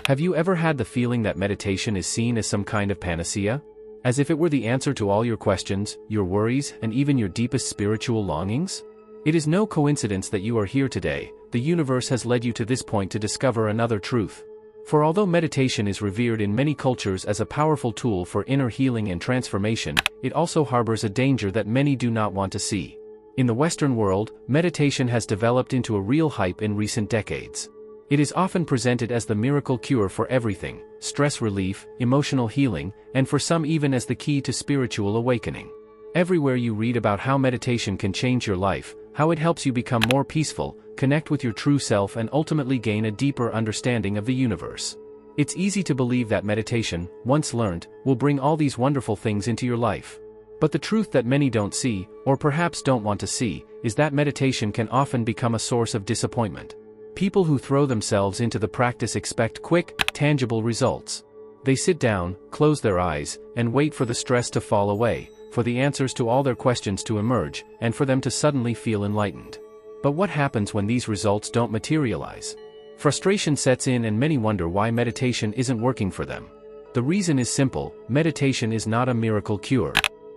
Have you ever had the feeling that meditation is seen as some kind of panacea? As if it were the answer to all your questions, your worries, and even your deepest spiritual longings? It is no coincidence that you are here today. The universe has led you to this point to discover another truth. For although meditation is revered in many cultures as a powerful tool for inner healing and transformation, it also harbors a danger that many do not want to see. In the Western world, meditation has developed into a real hype in recent decades. It is often presented as the miracle cure for everything: stress relief, emotional healing, and for some even as the key to spiritual awakening. Everywhere you read about how meditation can change your life, how it helps you become more peaceful, connect with your true self, and ultimately gain a deeper understanding of the universe. It's easy to believe that meditation, once learned, will bring all these wonderful things into your life. But the truth that many don't see, or perhaps don't want to see, is that meditation can often become a source of disappointment. People who throw themselves into the practice expect quick, tangible results. They sit down, close their eyes, and wait for the stress to fall away, for the answers to all their questions to emerge, and for them to suddenly feel enlightened. But what happens when these results don't materialize? Frustration sets in and many wonder why meditation isn't working for them. The reason is simple: meditation is not a miracle cure.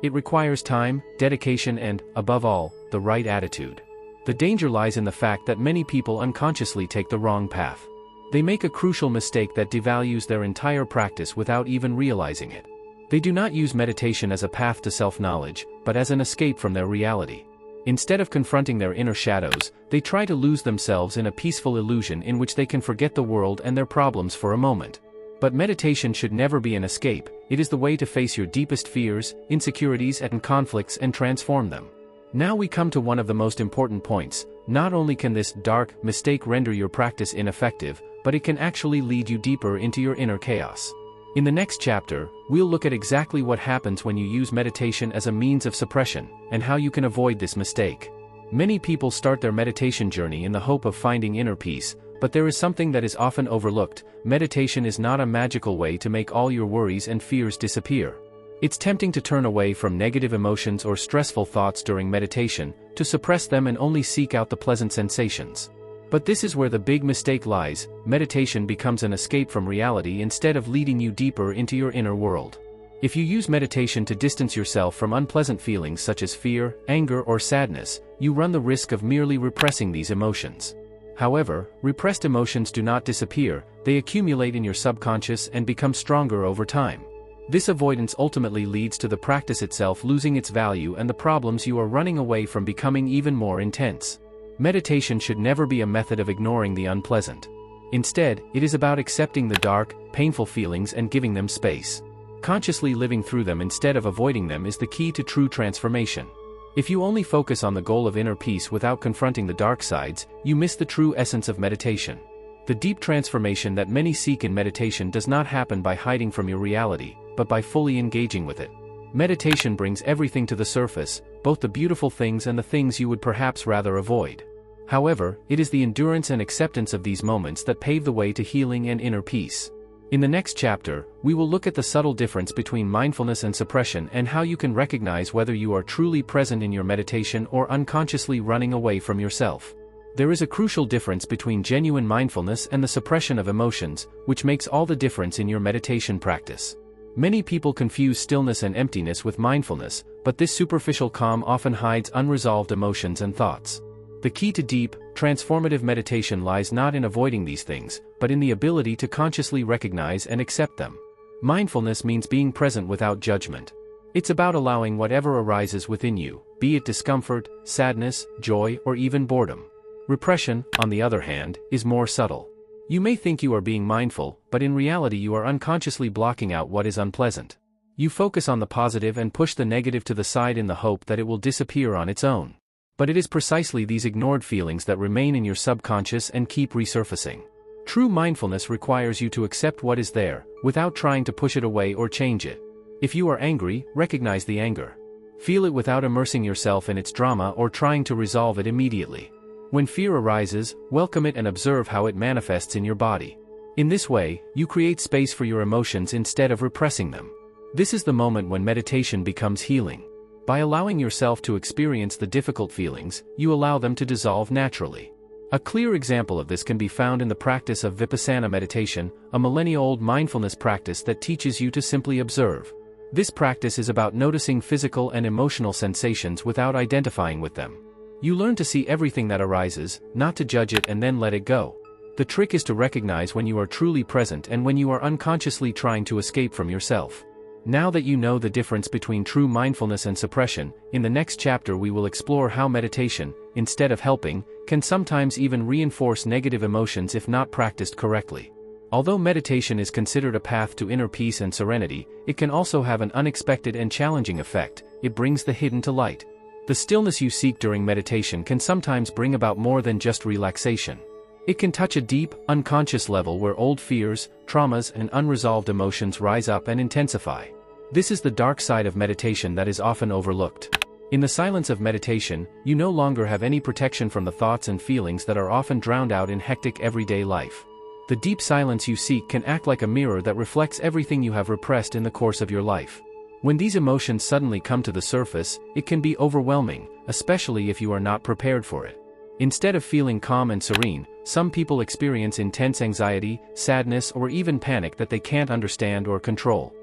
It requires time, dedication, and, above all, the right attitude. The danger lies in the fact that many people unconsciously take the wrong path. They make a crucial mistake that devalues their entire practice without even realizing it. They do not use meditation as a path to self-knowledge, but as an escape from their reality. Instead of confronting their inner shadows, they try to lose themselves in a peaceful illusion in which they can forget the world and their problems for a moment. But meditation should never be an escape. It is the way to face your deepest fears, insecurities, and conflicts and transform them. Now we come to one of the most important points. Not only can this dark mistake render your practice ineffective, but it can actually lead you deeper into your inner chaos. In the next chapter, we'll look at exactly what happens when you use meditation as a means of suppression, and how you can avoid this mistake. Many people start their meditation journey in the hope of finding inner peace, but there is something that is often overlooked. Meditation is not a magical way to make all your worries and fears disappear. It's tempting to turn away from negative emotions or stressful thoughts during meditation, to suppress them and only seek out the pleasant sensations. But this is where the big mistake lies. Meditation becomes an escape from reality instead of leading you deeper into your inner world. If you use meditation to distance yourself from unpleasant feelings such as fear, anger, or sadness, you run the risk of merely repressing these emotions. However, repressed emotions do not disappear. They accumulate in your subconscious and become stronger over time. This avoidance ultimately leads to the practice itself losing its value and the problems you are running away from becoming even more intense. Meditation should never be a method of ignoring the unpleasant. Instead, it is about accepting the dark, painful feelings and giving them space. Consciously living through them instead of avoiding them is the key to true transformation. If you only focus on the goal of inner peace without confronting the dark sides, you miss the true essence of meditation. The deep transformation that many seek in meditation does not happen by hiding from your reality, but by fully engaging with it. Meditation brings everything to the surface, both the beautiful things and the things you would perhaps rather avoid. However, it is the endurance and acceptance of these moments that pave the way to healing and inner peace. In the next chapter, we will look at the subtle difference between mindfulness and suppression and how you can recognize whether you are truly present in your meditation or unconsciously running away from yourself. There is a crucial difference between genuine mindfulness and the suppression of emotions, which makes all the difference in your meditation practice. Many people confuse stillness and emptiness with mindfulness, but this superficial calm often hides unresolved emotions and thoughts. The key to deep, transformative meditation lies not in avoiding these things, but in the ability to consciously recognize and accept them. Mindfulness means being present without judgment. It's about allowing whatever arises within you, be it discomfort, sadness, joy, or even boredom. Repression, on the other hand, is more subtle. You may think you are being mindful, but in reality you are unconsciously blocking out what is unpleasant. You focus on the positive and push the negative to the side in the hope that it will disappear on its own. But it is precisely these ignored feelings that remain in your subconscious and keep resurfacing. True mindfulness requires you to accept what is there, without trying to push it away or change it. If you are angry, recognize the anger. Feel it without immersing yourself in its drama or trying to resolve it immediately. When fear arises, welcome it and observe how it manifests in your body. In this way, you create space for your emotions instead of repressing them. This is the moment when meditation becomes healing. By allowing yourself to experience the difficult feelings, you allow them to dissolve naturally. A clear example of this can be found in the practice of vipassana meditation, a millennia-old mindfulness practice that teaches you to simply observe. This practice is about noticing physical and emotional sensations without identifying with them. You learn to see everything that arises, not to judge it and then let it go. The trick is to recognize when you are truly present and when you are unconsciously trying to escape from yourself. Now that you know the difference between true mindfulness and suppression, in the next chapter we will explore how meditation, instead of helping, can sometimes even reinforce negative emotions if not practiced correctly. Although meditation is considered a path to inner peace and serenity, it can also have an unexpected and challenging effect. It brings the hidden to light. The stillness you seek during meditation can sometimes bring about more than just relaxation. It can touch a deep, unconscious level where old fears, traumas, and unresolved emotions rise up and intensify. This is the dark side of meditation that is often overlooked. In the silence of meditation, you no longer have any protection from the thoughts and feelings that are often drowned out in hectic everyday life. The deep silence you seek can act like a mirror that reflects everything you have repressed in the course of your life. When these emotions suddenly come to the surface, it can be overwhelming, especially if you are not prepared for it. Instead of feeling calm and serene, some people experience intense anxiety, sadness, or even panic that they can't understand or control.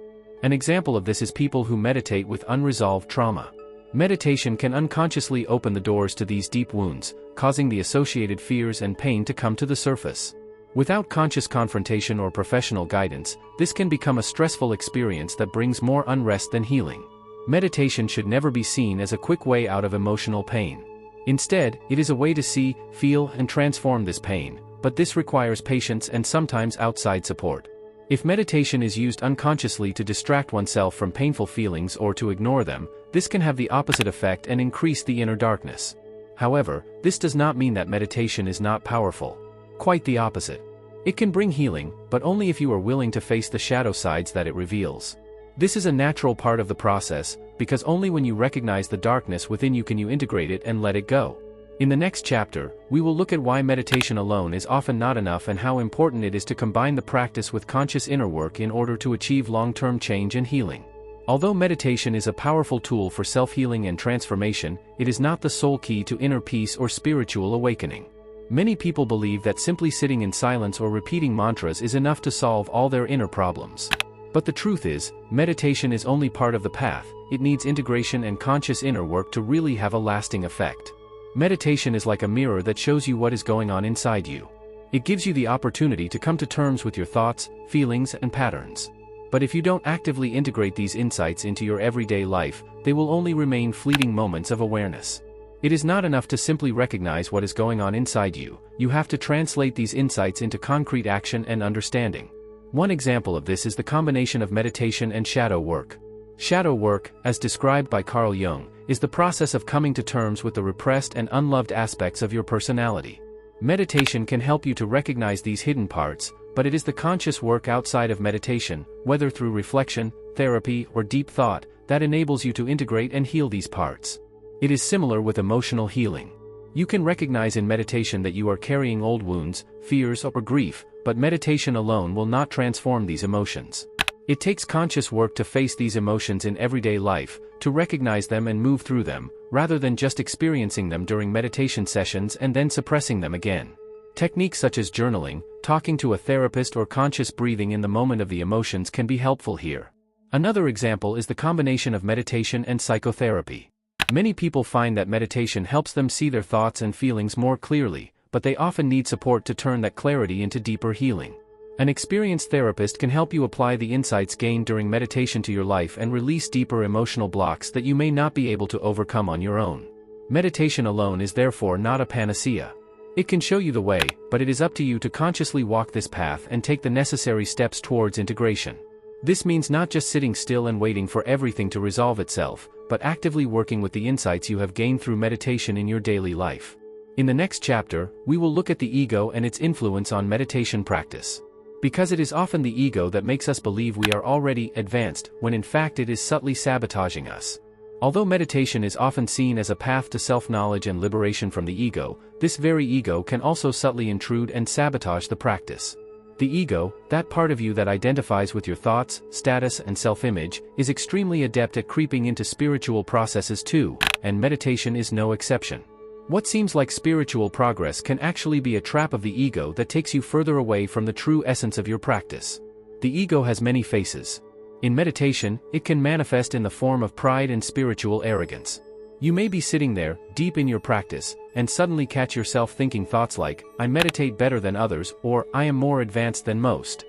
An example of this is people who meditate with unresolved trauma. Meditation can unconsciously open the doors to these deep wounds, causing the associated fears and pain to come to the surface. Without conscious confrontation or professional guidance, this can become a stressful experience that brings more unrest than healing. Meditation should never be seen as a quick way out of emotional pain. Instead, it is a way to see, feel, and transform this pain, but this requires patience and sometimes outside support. If meditation is used unconsciously to distract oneself from painful feelings or to ignore them, this can have the opposite effect and increase the inner darkness. However, this does not mean that meditation is not powerful. Quite the opposite. It can bring healing, but only if you are willing to face the shadow sides that it reveals. This is a natural part of the process, because only when you recognize the darkness within you can you integrate it and let it go. In the next chapter, we will look at why meditation alone is often not enough and how important it is to combine the practice with conscious inner work in order to achieve long-term change and healing. Although meditation is a powerful tool for self-healing and transformation, it is not the sole key to inner peace or spiritual awakening. Many people believe that simply sitting in silence or repeating mantras is enough to solve all their inner problems. But the truth is, meditation is only part of the path. It needs integration and conscious inner work to really have a lasting effect. Meditation is like a mirror that shows you what is going on inside you. It gives you the opportunity to come to terms with your thoughts, feelings, and patterns. But if you don't actively integrate these insights into your everyday life, they will only remain fleeting moments of awareness. It is not enough to simply recognize what is going on inside you. You have to translate these insights into concrete action and understanding. One example of this is the combination of meditation and shadow work. Shadow work, as described by Carl Jung, is the process of coming to terms with the repressed and unloved aspects of your personality. Meditation can help you to recognize these hidden parts, but it is the conscious work outside of meditation, whether through reflection, therapy, or deep thought, that enables you to integrate and heal these parts. It is similar with emotional healing. You can recognize in meditation that you are carrying old wounds, fears, or grief, but meditation alone will not transform these emotions. It takes conscious work to face these emotions in everyday life, to recognize them and move through them, rather than just experiencing them during meditation sessions and then suppressing them again. Techniques such as journaling, talking to a therapist, or conscious breathing in the moment of the emotions can be helpful here. Another example is the combination of meditation and psychotherapy. Many people find that meditation helps them see their thoughts and feelings more clearly, but they often need support to turn that clarity into deeper healing. An experienced therapist can help you apply the insights gained during meditation to your life and release deeper emotional blocks that you may not be able to overcome on your own. Meditation alone is therefore not a panacea. It can show you the way, but it is up to you to consciously walk this path and take the necessary steps towards integration. This means not just sitting still and waiting for everything to resolve itself, but actively working with the insights you have gained through meditation in your daily life. In the next chapter, we will look at the ego and its influence on meditation practice. Because it is often the ego that makes us believe we are already advanced, when in fact it is subtly sabotaging us. Although meditation is often seen as a path to self-knowledge and liberation from the ego, this very ego can also subtly intrude and sabotage the practice. The ego, that part of you that identifies with your thoughts, status, and self-image, is extremely adept at creeping into spiritual processes too, and meditation is no exception. What seems like spiritual progress can actually be a trap of the ego that takes you further away from the true essence of your practice. The ego has many faces. In meditation, it can manifest in the form of pride and spiritual arrogance. You may be sitting there, deep in your practice, and suddenly catch yourself thinking thoughts like, "I meditate better than others," or "I am more advanced than most."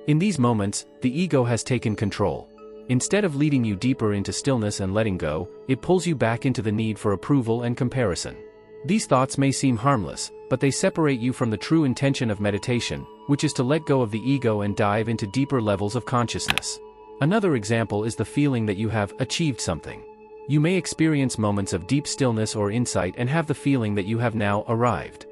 In these moments, the ego has taken control. Instead of leading you deeper into stillness and letting go, it pulls you back into the need for approval and comparison. These thoughts may seem harmless, but they separate you from the true intention of meditation, which is to let go of the ego and dive into deeper levels of consciousness. Another example is the feeling that you have achieved something. You may experience moments of deep stillness or insight and have the feeling that you have now arrived.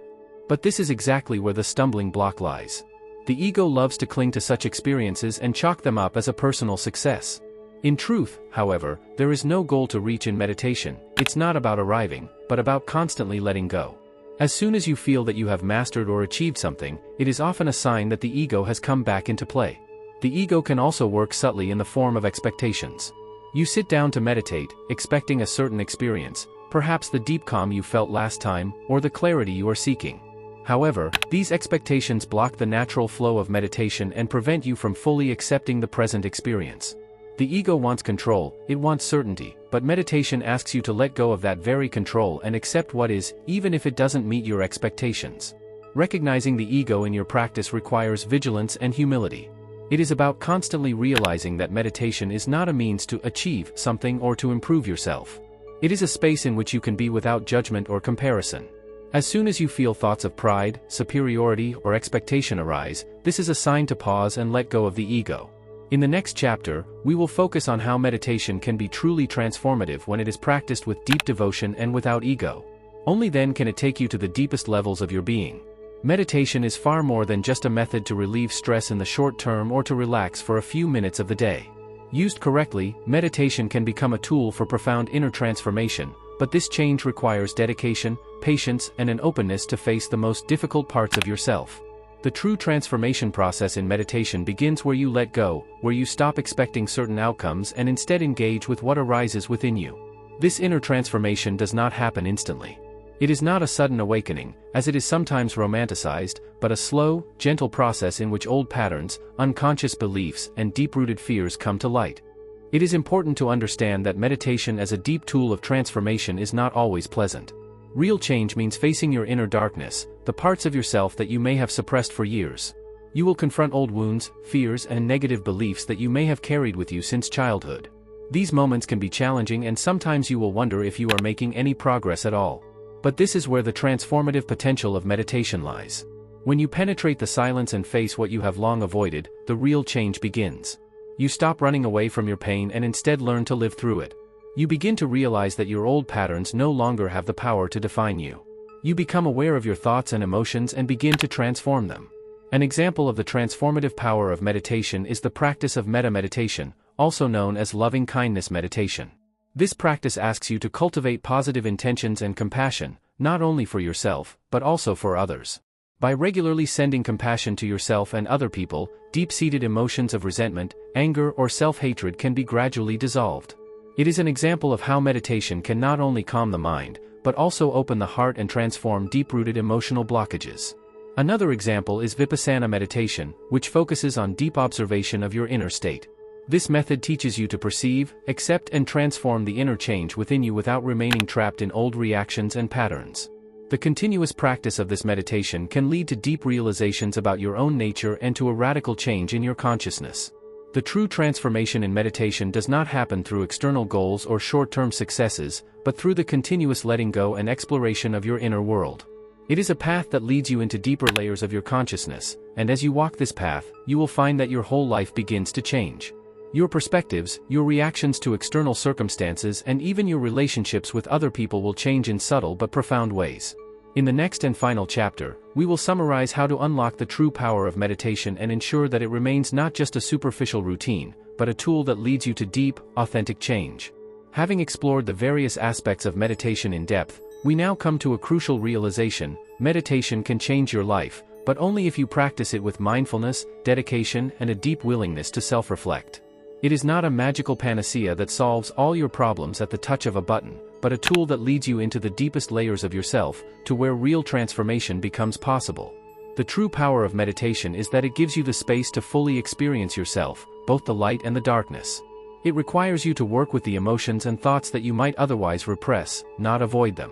But this is exactly where the stumbling block lies. The ego loves to cling to such experiences and chalk them up as a personal success. In truth, however, there is no goal to reach in meditation. It's not about arriving, but about constantly letting go. As soon as you feel that you have mastered or achieved something, it is often a sign that the ego has come back into play. The ego can also work subtly in the form of expectations. You sit down to meditate, expecting a certain experience, perhaps the deep calm you felt last time, or the clarity you are seeking. However, these expectations block the natural flow of meditation and prevent you from fully accepting the present experience. The ego wants control, it wants certainty, but meditation asks you to let go of that very control and accept what is, even if it doesn't meet your expectations. Recognizing the ego in your practice requires vigilance and humility. It is about constantly realizing that meditation is not a means to achieve something or to improve yourself. It is a space in which you can be without judgment or comparison. As soon as you feel thoughts of pride, superiority, or expectation arise, this is a sign to pause and let go of the ego. In the next chapter, we will focus on how meditation can be truly transformative when it is practiced with deep devotion and without ego. Only then can it take you to the deepest levels of your being. Meditation is far more than just a method to relieve stress in the short term or to relax for a few minutes of the day. Used correctly, meditation can become a tool for profound inner transformation, but this change requires dedication, patience, and an openness to face the most difficult parts of yourself. The true transformation process in meditation begins where you let go, where you stop expecting certain outcomes and instead engage with what arises within you. This inner transformation does not happen instantly. It is not a sudden awakening, as it is sometimes romanticized, but a slow, gentle process in which old patterns, unconscious beliefs, and deep-rooted fears come to light. It is important to understand that meditation as a deep tool of transformation is not always pleasant. Real change means facing your inner darkness, the parts of yourself that you may have suppressed for years. You will confront old wounds, fears, and negative beliefs that you may have carried with you since childhood. These moments can be challenging, and sometimes you will wonder if you are making any progress at all. But this is where the transformative potential of meditation lies. When you penetrate the silence and face what you have long avoided, the real change begins. You stop running away from your pain and instead learn to live through it. You begin to realize that your old patterns no longer have the power to define you. You become aware of your thoughts and emotions and begin to transform them. An example of the transformative power of meditation is the practice of metta-meditation, also known as loving-kindness meditation. This practice asks you to cultivate positive intentions and compassion, not only for yourself, but also for others. By regularly sending compassion to yourself and other people, deep-seated emotions of resentment, anger, or self-hatred can be gradually dissolved. It is an example of how meditation can not only calm the mind, but also open the heart and transform deep-rooted emotional blockages. Another example is vipassana meditation, which focuses on deep observation of your inner state. This method teaches you to perceive, accept, and transform the inner change within you without remaining trapped in old reactions and patterns. The continuous practice of this meditation can lead to deep realizations about your own nature and to a radical change in your consciousness. The true transformation in meditation does not happen through external goals or short-term successes, but through the continuous letting go and exploration of your inner world. It is a path that leads you into deeper layers of your consciousness, and as you walk this path, you will find that your whole life begins to change. Your perspectives, your reactions to external circumstances, and even your relationships with other people will change in subtle but profound ways. In the next and final chapter, we will summarize how to unlock the true power of meditation and ensure that it remains not just a superficial routine, but a tool that leads you to deep, authentic change. Having explored the various aspects of meditation in depth, we now come to a crucial realization: meditation can change your life, but only if you practice it with mindfulness, dedication, and a deep willingness to self-reflect. It is not a magical panacea that solves all your problems at the touch of a button, but a tool that leads you into the deepest layers of yourself, to where real transformation becomes possible. The true power of meditation is that it gives you the space to fully experience yourself, both the light and the darkness. It requires you to work with the emotions and thoughts that you might otherwise repress, not avoid them.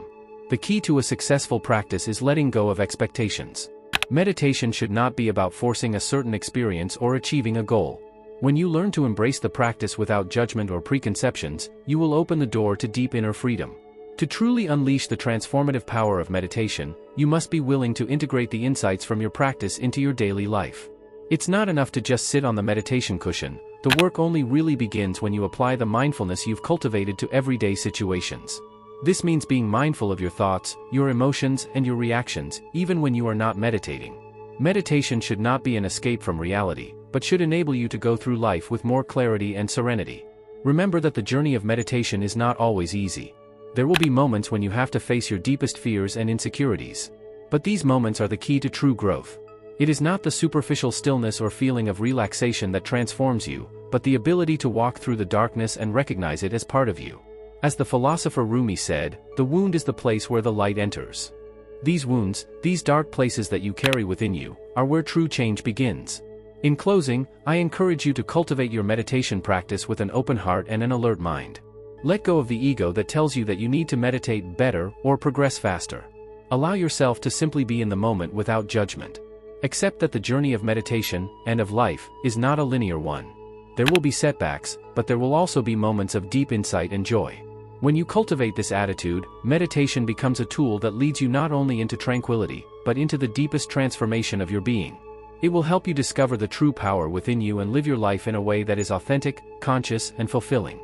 The key to a successful practice is letting go of expectations. Meditation should not be about forcing a certain experience or achieving a goal. When you learn to embrace the practice without judgment or preconceptions, you will open the door to deep inner freedom. To truly unleash the transformative power of meditation, you must be willing to integrate the insights from your practice into your daily life. It's not enough to just sit on the meditation cushion. The work only really begins when you apply the mindfulness you've cultivated to everyday situations. This means being mindful of your thoughts, your emotions, and your reactions, even when you are not meditating. Meditation should not be an escape from reality, but should enable you to go through life with more clarity and serenity. Remember that the journey of meditation is not always easy. There will be moments when you have to face your deepest fears and insecurities. But these moments are the key to true growth. It is not the superficial stillness or feeling of relaxation that transforms you, but the ability to walk through the darkness and recognize it as part of you. As the philosopher Rumi said, the wound is the place where the light enters. These wounds, these dark places that you carry within you, are where true change begins. In closing, I encourage you to cultivate your meditation practice with an open heart and an alert mind. Let go of the ego that tells you that you need to meditate better or progress faster. Allow yourself to simply be in the moment without judgment. Accept that the journey of meditation, and of life, is not a linear one. There will be setbacks, but there will also be moments of deep insight and joy. When you cultivate this attitude, meditation becomes a tool that leads you not only into tranquility, but into the deepest transformation of your being. It will help you discover the true power within you and live your life in a way that is authentic, conscious, and fulfilling.